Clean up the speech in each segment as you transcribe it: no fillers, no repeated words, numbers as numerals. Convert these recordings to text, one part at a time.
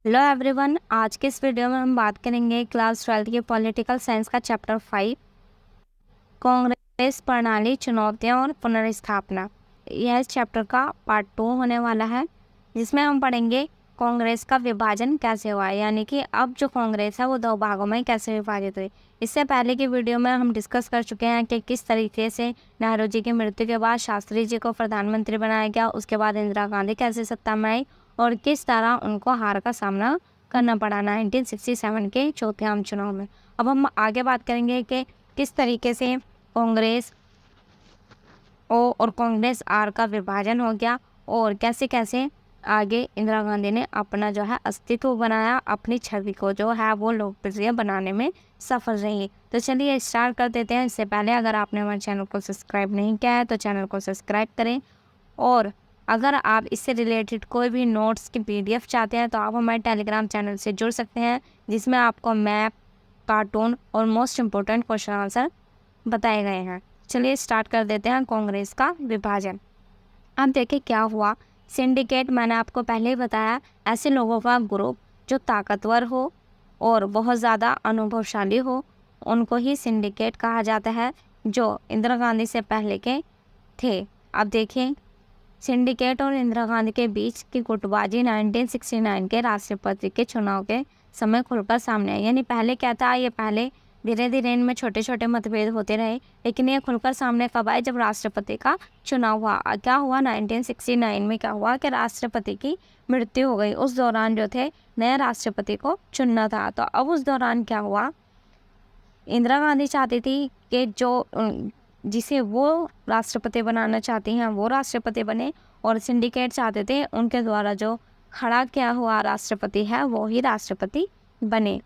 Hello everyone, आज के इस वीडियो में हम बात करेंगे क्लास 12 के पॉलिटिकल साइंस का चैप्टर 5 कांग्रेस प्रणाली, चुनौतियां और पुनर्स्थापना। यह इस चैप्टर का पार्ट 2 होने वाला है, जिसमें हम पढ़ेंगे कांग्रेस का विभाजन कैसे हुआ, यानी कि अब जो कांग्रेस है वो दो भागों में कैसे विभाजित हुई। इससे पहले की वीडियो में हम डिस्कस कर चुके हैं कि किस तरीके से नेहरू जी की मृत्यु के बाद शास्त्री जी को प्रधानमंत्री बनाया गया, उसके बाद इंदिरा गांधी कैसे सत्ता में आई और किस तरह उनको हार का सामना करना पड़ा 1967 के चौथे आम चुनाव में। अब हम आगे बात करेंगे कि किस तरीके से कांग्रेस ओ और कांग्रेस आर का विभाजन हो गया और कैसे कैसे आगे इंदिरा गांधी ने अपना जो है अस्तित्व बनाया, अपनी छवि को जो है वो लोकप्रिय बनाने में सफल रही। तो चलिए स्टार्ट कर देते हैं। इससे पहले अगर आपने हमारे चैनल को सब्सक्राइब नहीं किया है तो चैनल को सब्सक्राइब करें, और अगर आप इससे रिलेटेड कोई भी नोट्स की PDF चाहते हैं तो आप हमारे टेलीग्राम चैनल से जुड़ सकते हैं, जिसमें आपको मैप, कार्टून और मोस्ट इम्पोर्टेंट क्वेश्चन आंसर बताए गए हैं। चलिए स्टार्ट कर देते हैं कांग्रेस का विभाजन। अब देखिए क्या हुआ। सिंडिकेट, मैंने आपको पहले ही बताया, ऐसे लोगों का ग्रुप जो ताकतवर हो और बहुत ज़्यादा अनुभवशाली हो, उनको ही सिंडिकेट कहा जाता है, जो इंदिरा गांधी से पहले के थे। अब देखिए, सिंडिकेट और इंदिरा गांधी के बीच की गुटबाजी 1969 के राष्ट्रपति के चुनाव के समय खुलकर सामने आई। यानी पहले क्या था, ये पहले धीरे धीरे इनमें छोटे छोटे मतभेद होते रहे, लेकिन ये खुलकर सामने कब आए, जब राष्ट्रपति का चुनाव हुआ। क्या हुआ 1969 में, क्या हुआ कि राष्ट्रपति की मृत्यु हो गई। उस दौरान जो थे नए राष्ट्रपति को चुनना था। तो अब उस दौरान क्या हुआ, इंदिरा गांधी चाहती थी कि जो जिसे वो राष्ट्रपति बनाना चाहती हैं वो राष्ट्रपति बने, और सिंडिकेट चाहते थे उनके द्वारा जो खड़ा किया हुआ राष्ट्रपति है वो ही राष्ट्रपति बने।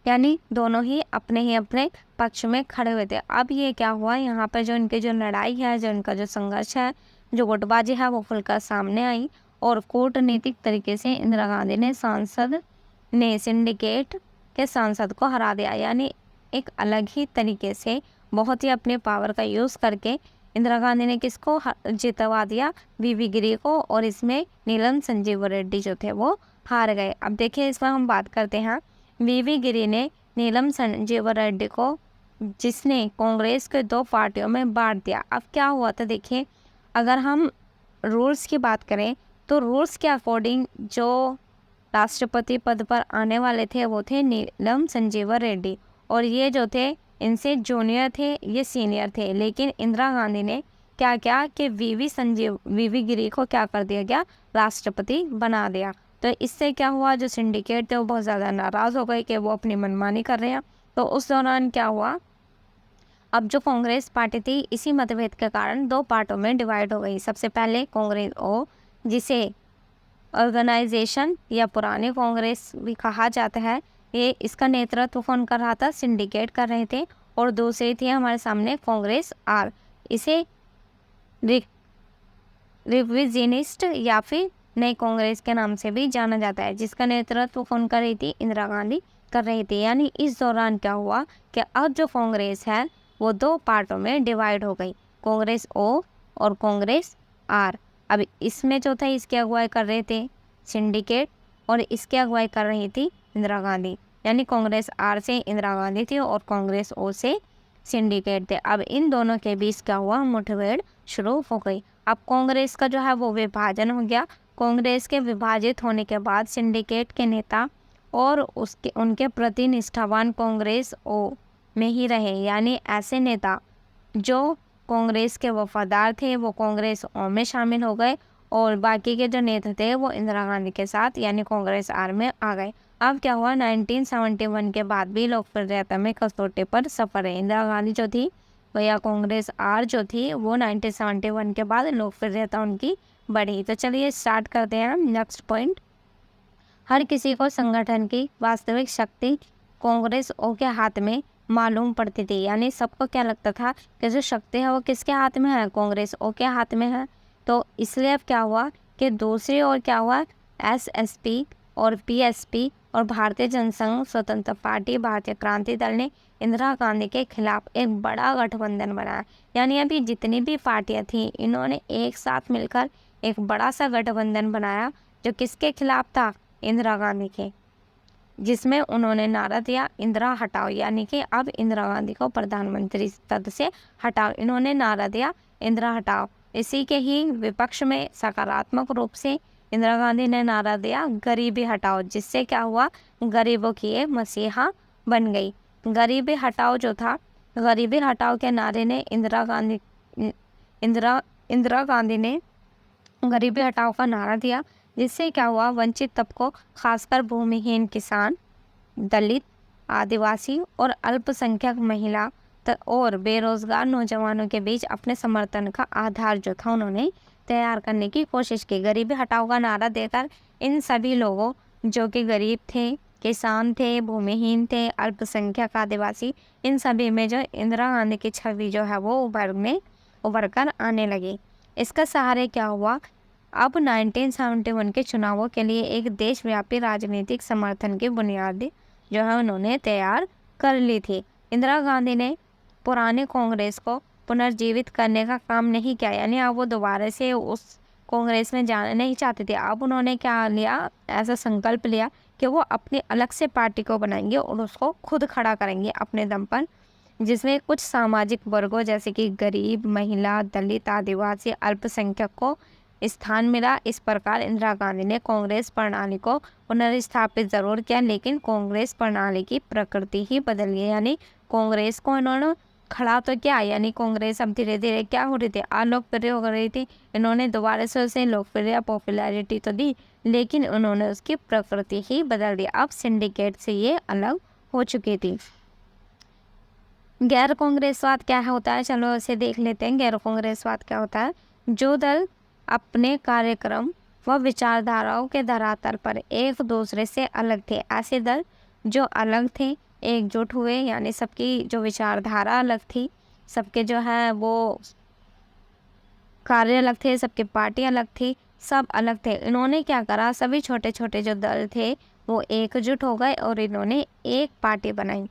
यानी दोनों ही अपने पक्ष में खड़े हुए थे। अब ये क्या हुआ, यहाँ पर जो इनकी जो लड़ाई है, जो इनका जो संघर्ष है, जो गुटबाजी है, वो खुलकर सामने आई। और कूटनीतिक तरीके से इंदिरा गांधी ने सिंडिकेट के सांसद को हरा दिया। यानी एक अलग ही तरीके से बहुत ही अपने पावर का यूज़ करके इंदिरा गांधी ने किसको जितवा दिया, VV गिरी को, और इसमें नीलम संजीव रेड्डी जो थे वो हार गए। अब देखिए इसमें हम बात करते हैं, VV गिरी ने नीलम संजीव रेड्डी को, जिसने कांग्रेस के दो पार्टियों में बांट दिया। अब क्या हुआ था, देखिए अगर हम रूल्स की बात करें तो रूल्स के अकॉर्डिंग जो राष्ट्रपति पद पर आने वाले थे वो थे नीलम संजीव रेड्डी, और ये जो थे इनसे जूनियर थे, ये सीनियर थे। लेकिन इंदिरा गांधी ने क्या किया कि VV गिरी को क्या कर दिया गया, राष्ट्रपति बना दिया। तो इससे क्या हुआ, जो सिंडिकेट थे वो बहुत ज़्यादा नाराज़ हो गए कि वो अपनी मनमानी कर रहे हैं। तो उस दौरान क्या हुआ, अब जो कांग्रेस पार्टी थी इसी मतभेद के कारण दो पार्टों में डिवाइड हो गई। सबसे पहले कांग्रेस ओ, जिसे ऑर्गेनाइजेशन या पुराने कांग्रेस भी कहा जाता है, ये इसका नेतृत्व कौन कर रहा था, सिंडिकेट कर रहे थे। और दूसरी थी हमारे सामने कांग्रेस आर, इसे रिविजनिस्ट या फिर नई कांग्रेस के नाम से भी जाना जाता है, जिसका नेतृत्व कौन कर रही थी, इंदिरा गांधी कर रही थी। यानी इस दौरान क्या हुआ कि अब जो कांग्रेस है वो दो पार्टों में डिवाइड हो गई, कांग्रेस ओ और कांग्रेस आर। अब इसमें जो था इसकी अगुवाई कर रहे थे सिंडिकेट, और इसकी अगुवाई कर रही थी इंदिरा गांधी। यानी कांग्रेस आर से इंदिरा गांधी थी और कांग्रेस ओ से सिंडिकेट थे। अब इन दोनों के बीच क्या हुआ, मुठभेड़ शुरू हो गई। अब कांग्रेस का जो है वो विभाजन हो गया। कांग्रेस के विभाजित होने के बाद सिंडिकेट के नेता और उनके प्रति निष्ठावान कांग्रेस ओ में ही रहे। यानी ऐसे नेता जो कांग्रेस के वफादार थे वो कांग्रेस ओ में शामिल हो गए, और बाकी के जो नेता थे वो इंदिरा गांधी के साथ यानी कांग्रेस आर में आ गए। अब क्या हुआ, 1971 के बाद भी लोकप्रियता में कसौटी पर सफर है। इंदिरा गांधी जो थी या कांग्रेस आर जो थी वो 1971 के बाद लोकप्रियता उनकी बढ़ी। तो चलिए स्टार्ट करते हैं नेक्स्ट पॉइंट। हर किसी को संगठन की वास्तविक शक्ति कांग्रेस ओ के हाथ में मालूम पड़ती थी। यानी सबको क्या लगता था कि जो शक्ति है वो किसके हाथ में है, कांग्रेस ओ के हाथ में है। तो इसलिए अब क्या हुआ कि दूसरी ओर क्या हुआ, SSP और PSP और भारतीय जनसंघ स्वतंत्र पार्टी, भारतीय क्रांति दल ने इंदिरा गांधी के खिलाफ एक बड़ा गठबंधन बनाया। यानी अभी जितनी भी पार्टियां थी इन्होंने एक साथ मिलकर एक बड़ा सा गठबंधन बनाया, जो किसके खिलाफ था, इंदिरा गांधी के, जिसमें उन्होंने नारा दिया इंदिरा हटाओ, यानी कि अब इंदिरा गांधी को प्रधानमंत्री पद से हटाओ। इन्होंने नारा दिया इंदिरा हटाओ। इसी के ही विपक्ष में सकारात्मक रूप से इंदिरा गांधी ने नारा दिया गरीबी हटाओ, जिससे क्या हुआ, गरीबों की ये मसीहा बन गई। गरीबी हटाओ जो था, गरीबी हटाओ के नारे ने इंदिरा गांधी ने गरीबी हटाओ का नारा दिया, जिससे क्या हुआ, वंचित तबकों खासकर भूमिहीन किसान, दलित, आदिवासी और अल्पसंख्यक महिला और बेरोजगार नौजवानों के बीच अपने समर्थन का आधार जो था उन्होंने तैयार करने की कोशिश की। गरीबी हटाओ का नारा देकर इन सभी लोगों, जो कि गरीब थे, किसान थे, भूमिहीन थे, अल्पसंख्यक, आदिवासी, इन सभी में जो इंदिरा गांधी की छवि जो है वो उभर कर आने लगी। इसका सहारे क्या हुआ, अब 1971 के चुनावों के लिए एक देशव्यापी राजनीतिक समर्थन की बुनियाद जो है उन्होंने तैयार कर ली थी। इंदिरा गांधी ने पुराने कांग्रेस को पुनर्जीवित करने का काम नहीं किया, यानी अब वो दोबारा से उस कांग्रेस में जाना नहीं चाहते थे। अब उन्होंने क्या लिया, ऐसा संकल्प लिया कि वो अपनी अलग से पार्टी को बनाएंगे और उसको खुद खड़ा करेंगे अपने दम पर, जिसमें कुछ सामाजिक वर्गों जैसे कि गरीब, महिला, दलित, आदिवासी, अल्पसंख्यक को स्थान मिला। इस प्रकार इंदिरा गांधी ने कांग्रेस प्रणाली को पुनर्स्थापित जरूर किया, लेकिन कांग्रेस प्रणाली की प्रकृति ही बदल गई। यानी कांग्रेस को इन्होंने खड़ा तो क्या, यानी कांग्रेस अब धीरे धीरे क्या हो रही थी, अलोकप्रिय हो रही थी। इन्होंने दोबारा से उसे लोकप्रिय पॉपुलैरिटी तो दी, लेकिन उन्होंने उसकी प्रकृति ही बदल दी। अब सिंडिकेट से ये अलग हो चुकी थी। गैर कांग्रेसवाद क्या होता है, चलो इसे देख लेते हैं। गैर कांग्रेसवाद क्या होता है, जो दल अपने कार्यक्रम व विचारधाराओं के धरातल पर एक दूसरे से अलग थे। ऐसे दल जो अलग थे एकजुट हुए, यानी सबकी जो विचारधारा अलग थी, सबके जो है वो कार्य अलग थे, सबके पार्टी अलग थी, सब अलग थे। इन्होंने क्या करा, सभी छोटे छोटे जो दल थे वो एकजुट हो गए और इन्होंने एक पार्टी बनाई।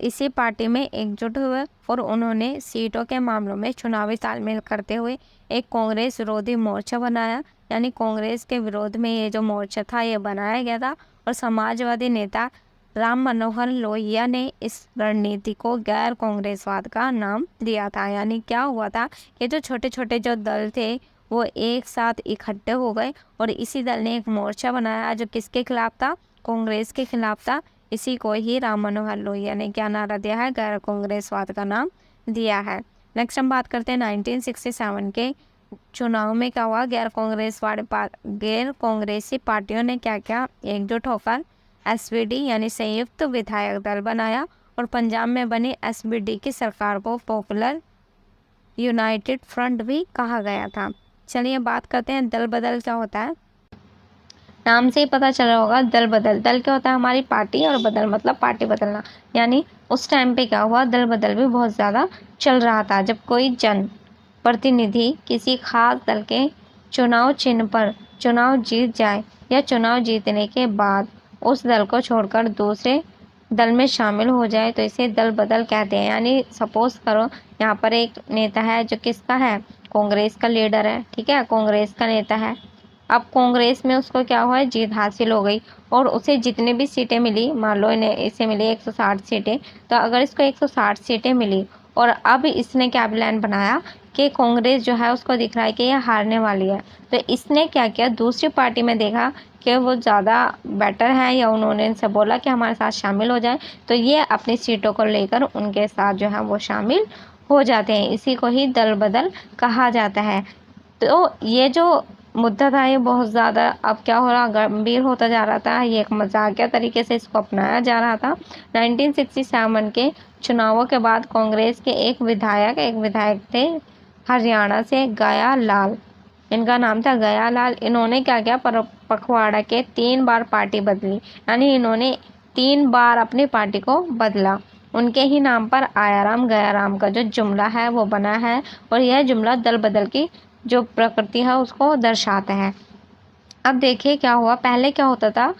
इसी पार्टी में एकजुट हुए और उन्होंने सीटों के मामलों में चुनावी तालमेल करते हुए एक कांग्रेस विरोधी मोर्चा बनाया। यानी कांग्रेस के विरोध में ये जो मोर्चा था ये बनाया गया था, और समाजवादी नेता राम मनोहर लोहिया ने इस रणनीति को गैर कांग्रेसवाद का नाम दिया था। यानी क्या हुआ था, ये जो छोटे छोटे जो दल थे वो एक साथ इकट्ठे हो गए और इसी दल ने एक मोर्चा बनाया जो किसके खिलाफ था, कांग्रेस के खिलाफ था। इसी को ही राम मनोहर लोहिया ने क्या नारा दिया है, गैर कांग्रेसवाद का नाम दिया है। नेक्स्ट हम बात करते हैं 1967 के चुनाव में क्या हुआ। गैर कांग्रेसी पार्टियों ने क्या किया, एकजुट होकर एसपीडी यानी संयुक्त विधायक दल बनाया और पंजाब में बनी एसपीडी की सरकार को पॉपुलर यूनाइटेड फ्रंट भी कहा गया था। चलिए बात करते हैं दल बदल क्या होता है। नाम से ही पता चल रहा होगा, दल बदल, दल क्या होता है, हमारी पार्टी, और बदल मतलब पार्टी बदलना। यानी उस टाइम पे क्या हुआ, दल बदल भी बहुत ज़्यादा चल रहा था। जब कोई जन प्रतिनिधि किसी खास दल के चुनाव चिन्ह पर चुनाव जीत जाए या चुनाव जीतने के बाद उस दल को छोड़कर दूसरे दल में शामिल हो जाए तो इसे दल बदल कहते हैं। यानी सपोज करो यहाँ पर एक नेता है जो किसका है, कांग्रेस का लीडर है, ठीक है, कांग्रेस का नेता है। अब कांग्रेस में उसको क्या हुआ है, जीत हासिल हो गई और उसे जितने भी सीटें मिली, मान लो इसे मिली 160 सीटें, तो अगर इसको 160 सीटें मिली और अब इसने क्या प्लान बनाया कि कांग्रेस जो है उसको दिख रहा है कि ये हारने वाली है, तो इसने क्या किया, दूसरी पार्टी में देखा कि वो ज़्यादा बेटर है या उन्होंने इनसे बोला कि हमारे साथ शामिल हो जाए, तो ये अपनी सीटों को लेकर उनके साथ जो है वो शामिल हो जाते हैं। इसी को ही दल बदल कहा जाता है। तो ये जो मुद्दा था ये बहुत ज़्यादा अब क्या हो रहा, गंभीर होता जा रहा था। ये एक मजाकिया तरीके से इसको अपनाया जा रहा था। 1967 के चुनावों के बाद कांग्रेस के एक विधायक थे हरियाणा से, गया लाल, इनका नाम था गया लाल। इन्होंने क्या किया, पखवाड़ा के 3 बार पार्टी बदली, यानी इन्होंने 3 बार अपनी पार्टी को बदला। उनके ही नाम पर आयाराम गयाराम का जो जुमला है वो बना है और यह जुमला दल बदल की जो प्रकृति है उसको दर्शाता है। अब देखिए क्या हुआ, पहले क्या होता था,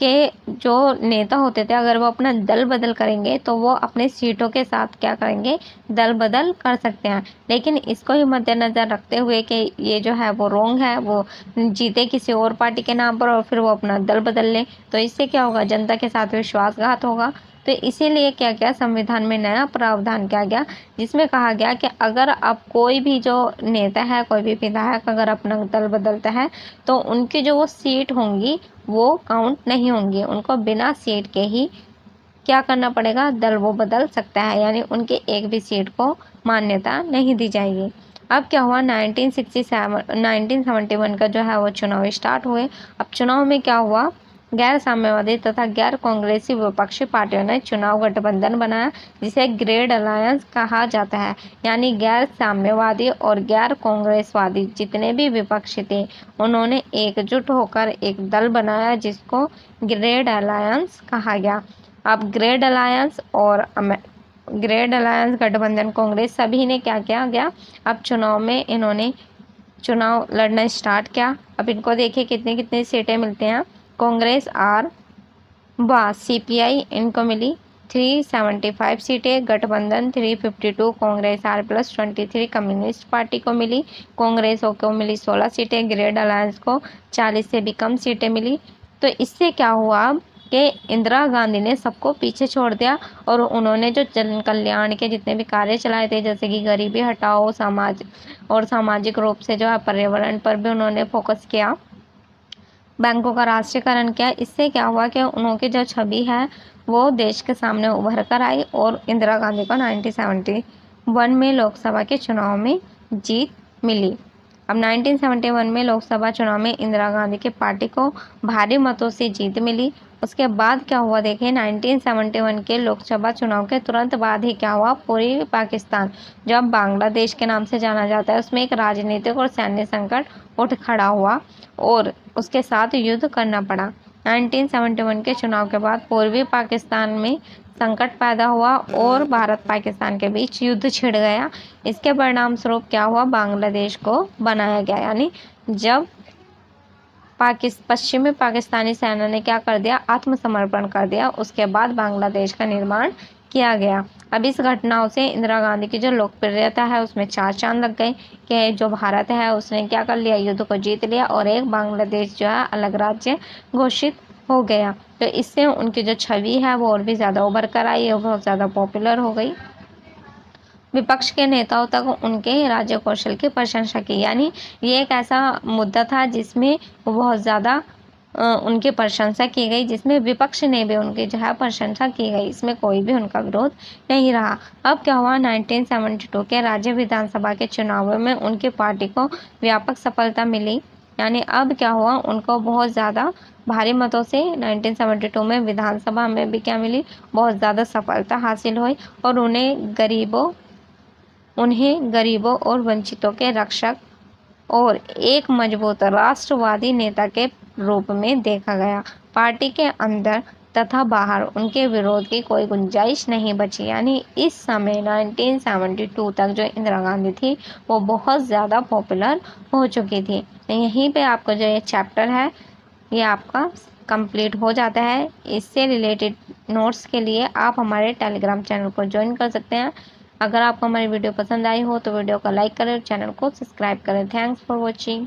के जो नेता होते थे अगर वो अपना दल बदल करेंगे तो वो अपने सीटों के साथ क्या करेंगे, दल बदल कर सकते हैं। लेकिन इसको ही मद्देनज़र रखते हुए कि ये जो है वो रोंग है, वो जीते किसी और पार्टी के नाम पर और फिर वो अपना दल बदल ले, तो इससे क्या होगा, जनता के साथ विश्वासघात होगा। तो इसीलिए क्या किया, संविधान में नया प्रावधान किया गया जिसमें कहा गया कि अगर अब कोई भी जो नेता है, कोई भी विधायक अगर अपना दल बदलता है तो उनकी जो वो सीट होंगी वो काउंट नहीं होंगी, उनको बिना सीट के ही क्या करना पड़ेगा, दल वो बदल सकता है, यानी उनके एक भी सीट को मान्यता नहीं दी जाएगी। अब क्या हुआ, 1971 का जो है वो चुनाव स्टार्ट हुए। अब चुनाव में क्या हुआ, गैर साम्यवादी तथा गैर कांग्रेसी विपक्षी पार्टियों ने चुनाव गठबंधन बनाया जिसे ग्रेड अलायंस कहा जाता है। यानी गैर साम्यवादी और गैर कांग्रेसवादी जितने भी विपक्षी थे उन्होंने एकजुट होकर एक दल बनाया जिसको ग्रेड अलायंस कहा गया। अब ग्रेड अलायंस और ग्रेड अलायंस गठबंधन कांग्रेस सभी ने क्या किया गया, अब चुनाव में इन्होंने चुनाव लड़ना स्टार्ट किया। अब इनको देखिए कितनी कितनी सीटें मिलती हैं। कांग्रेस आर सीपीआई इनको मिली 375 सीटें, गठबंधन 352, Congress R plus 23 communist party को मिली, कांग्रेस को मिली 16 सीटें, ग्रेड अलायंस को 40 से भी कम सीटें मिली। तो इससे क्या हुआ कि इंदिरा गांधी ने सबको पीछे छोड़ दिया और उन्होंने जो जन कल्याण के जितने भी कार्य चलाए थे जैसे कि गरीबी हटाओ, सामाजिक रूप से जो है पर्यावरण पर भी उन्होंने फोकस किया, बैंकों का राष्ट्रीयकरण किया। इससे क्या हुआ कि उनकी जो छवि है वो देश के सामने उभर कर आई और इंदिरा गांधी को 1971 में लोकसभा के चुनाव में जीत मिली। अब 1971 में लोकसभा चुनाव में इंदिरा गांधी की पार्टी को भारी मतों से जीत मिली। उसके बाद क्या हुआ देखिए, 1971 के लोकसभा चुनाव के तुरंत बाद ही क्या हुआ, पूर्वी पाकिस्तान जो अब बांग्लादेश के नाम से जाना जाता है उसमें एक राजनीतिक और सैन्य संकट उठ खड़ा हुआ और उसके साथ युद्ध करना पड़ा। 1971 के चुनाव के बाद पूर्वी पाकिस्तान में संकट पैदा हुआ और भारत पाकिस्तान के बीच युद्ध छिड़ गया। इसके परिणाम स्वरूप क्या हुआ, बांग्लादेश को बनाया गया। यानी जब पश्चिमी पाकिस्तानी सेना ने क्या कर दिया, आत्मसमर्पण कर दिया, उसके बाद बांग्लादेश का निर्माण किया गया। अब इस घटनाओं से इंदिरा गांधी की जो लोकप्रियता है उसमें 4 चांद लग गए कि जो भारत है उसने क्या कर लिया, युद्ध को जीत लिया और एक बांग्लादेश जो है अलग राज्य घोषित हो गया। तो इससे उनकी जो छवि है वो और भी ज़्यादा उभर कर आई और बहुत ज़्यादा पॉपुलर हो गई। विपक्ष के नेताओं तक उनके राज्य कौशल की प्रशंसा की। यानी ये एक ऐसा मुद्दा था जिसमें बहुत ज़्यादा उनकी प्रशंसा की गई, जिसमें विपक्ष ने भी उनकी जो है प्रशंसा की गई, इसमें कोई भी उनका विरोध नहीं रहा। अब क्या हुआ, 1972 के राज्य विधानसभा के चुनावों में उनकी पार्टी को व्यापक सफलता मिली। यानी अब क्या हुआ, उनको बहुत ज़्यादा भारी मतों से 1972 में विधानसभा में भी क्या मिली, बहुत ज़्यादा सफलता हासिल हुई और उन्हें गरीबों और वंचितों के रक्षक और एक मजबूत राष्ट्रवादी नेता के रूप में देखा गया। पार्टी के अंदर तथा बाहर उनके विरोध की कोई गुंजाइश नहीं बची। यानी इस समय 1972 तक जो इंदिरा गांधी थी वो बहुत ज़्यादा पॉपुलर हो चुकी थी। यहीं पे आपको जो ये चैप्टर है ये आपका कंप्लीट हो जाता है। इससे रिलेटेड नोट्स के लिए आप हमारे टेलीग्राम चैनल को ज्वाइन कर सकते हैं। अगर आपको हमारी वीडियो पसंद आई हो तो वीडियो को लाइक करें और चैनल को सब्सक्राइब करें। Thanks for watching.